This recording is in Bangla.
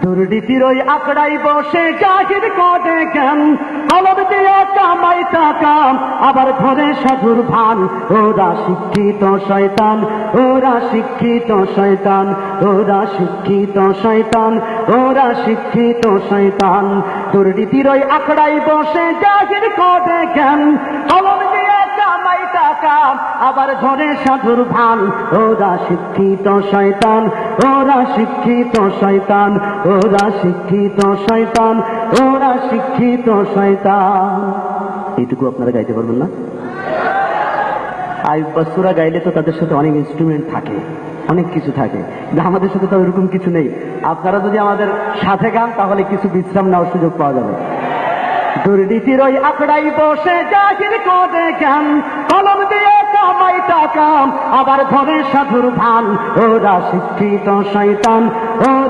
দুর্নীতির ওই আখড়াই বসে জাহির করে জ্ঞান, কলম দিয়ে কামাই টাকা আবার ধরে সাধুর ভান। ওরা শিক্ষিত শয়তান, ওরা শিক্ষিত শয়তান, ওরা শিক্ষিত শয়তান, ওরা শিক্ষিত শয়তান। দুর্নীতির ওই আখড়াই বসে জাহির করে জ্ঞান, কলম দিয়ে কামাই টাকা আবার ধরে সাধুর ভান। ওরা শিক্ষিত শয়তান, ওরা শিক্ষিত শয়তান, ওরা শিক্ষিত শয়তান, ওরা শিক্ষিত শয়তান। এইটুকু আপনারা গাইতে পারবেন না? আইয়ুব বা সূরা গাইলে তো তাদের সাথে অনেক ইনস্ট্রুমেন্ট থাকে, অনেক কিছু থাকে, কিন্তু আমাদের সাথে তো এরকম কিছু নেই। আপনারা যদি আমাদের সাথে গান তাহলে কিছু বিশ্রাম নেওয়ার সুযোগ পাওয়া যাবে। দুর্নীতির ওই আখড়াই বসে জাহির করে জ্ঞান, কলম দিয়ে কামাই টাকা আবার ধরে সাধুর ভান। ওরা শিক্ষিত শয়তান, ওরা